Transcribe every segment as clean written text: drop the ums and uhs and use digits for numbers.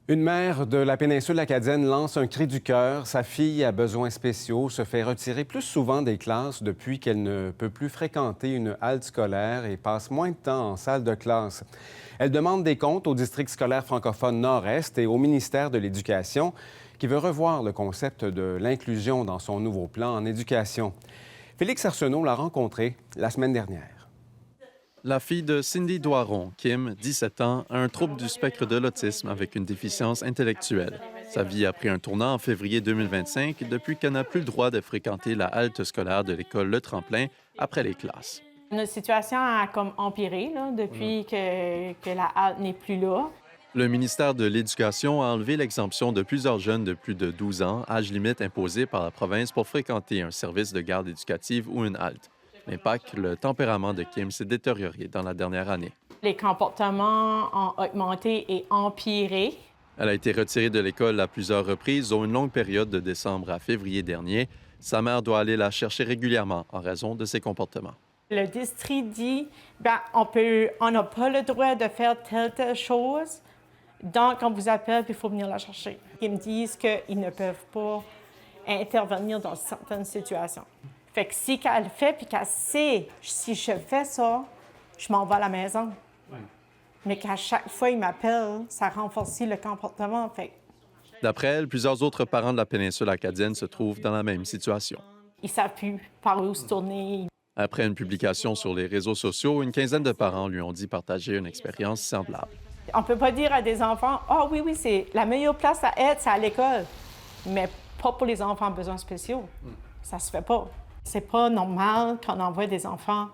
Une mère de la péninsule acadienne lance un cri du cœur. Sa fille à besoins spéciaux se fait retirer plus souvent des classes depuis qu'elle ne peut plus fréquenter une halte scolaire et passe moins de temps en salle de classe. Elle demande des comptes au district scolaire francophone Nord-Est et au ministère de l'Éducation qui veut revoir le concept de l'inclusion dans son nouveau plan en éducation. Félix Arsenault l'a rencontré la semaine dernière. La fille de Cindy Doiron, Kim, 17 ans, a un trouble du spectre de l'autisme avec une déficience intellectuelle. Sa vie a pris un tournant en février 2025 depuis qu'elle n'a plus le droit de fréquenter la halte scolaire de l'école Le Tremplin après les classes. Notre situation a comme empiré là, depuis que la halte n'est plus là. Le ministère de l'Éducation a enlevé l'exemption de plusieurs jeunes de plus de 12 ans, âge limite imposé par la province pour fréquenter un service de garde éducative ou une halte. L'impact, le tempérament de Kim s'est détérioré dans la dernière année. Les comportements ont augmenté et empiré. Elle a été retirée de l'école à plusieurs reprises, dont une longue période de décembre à février dernier. Sa mère doit aller la chercher régulièrement en raison de ses comportements. Le district dit on n'a pas le droit de faire telle chose. Donc, on vous appelle, puis il faut venir la chercher. Ils me disent qu'ils ne peuvent pas intervenir dans certaines situations. Fait que si qu'elle fait, puis qu'elle sait, si je fais ça, je m'en vais à la maison. Oui. Mais qu'à chaque fois ils m'appellent, ça renforce le comportement. Fait. D'après elle, plusieurs autres parents de la péninsule acadienne se trouvent dans la même situation. Ils ne savent plus par où se tourner. Après une publication sur les réseaux sociaux, une quinzaine de parents lui ont dit partager une expérience semblable. On ne peut pas dire à des enfants « Ah oui, c'est la meilleure place à être, c'est à l'école. » Mais pas pour les enfants à besoins spéciaux. Ça se fait pas. C'est pas normal qu'on envoie des enfants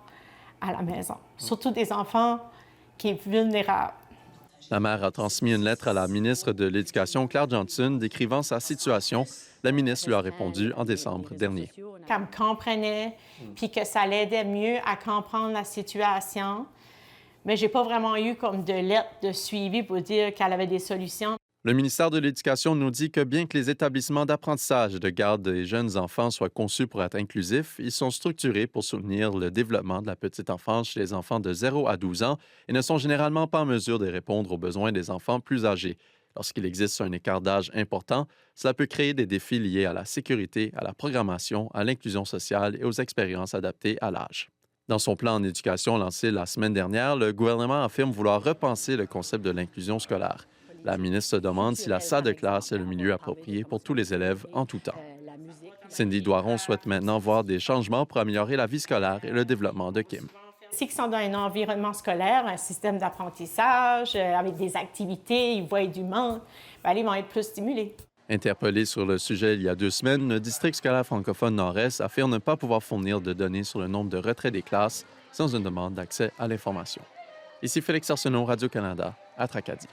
à la maison, surtout des enfants qui sont vulnérables. La mère a transmis une lettre à la ministre de l'Éducation, Claire Johnson, décrivant sa situation. La ministre lui a répondu en décembre dernier. Qu'elle me comprenait, puis que ça l'aidait mieux à comprendre la situation. Mais j'ai pas vraiment eu comme de lettre de suivi pour dire qu'elle avait des solutions. Le ministère de l'Éducation nous dit que bien que les établissements d'apprentissage de garde des jeunes enfants soient conçus pour être inclusifs, ils sont structurés pour soutenir le développement de la petite enfance chez les enfants de 0 à 12 ans et ne sont généralement pas en mesure de répondre aux besoins des enfants plus âgés. Lorsqu'il existe un écart d'âge important, cela peut créer des défis liés à la sécurité, à la programmation, à l'inclusion sociale et aux expériences adaptées à l'âge. Dans son plan en éducation lancé la semaine dernière, le gouvernement affirme vouloir repenser le concept de l'inclusion scolaire. La ministre se demande si la salle de classe est le milieu approprié pour tous les élèves en tout temps. Cindy Doiron souhaite maintenant voir des changements pour améliorer la vie scolaire et le développement de Kim. S'ils sont dans un environnement scolaire, un système d'apprentissage, avec des activités, ils voient du monde, ils vont être plus stimulés. Interpellé sur le sujet il y a 2 semaines, le district scolaire francophone Nord-Est affirme ne pas pouvoir fournir de données sur le nombre de retraits des classes sans une demande d'accès à l'information. Ici Félix Arsenault, Radio-Canada, à Tracadie.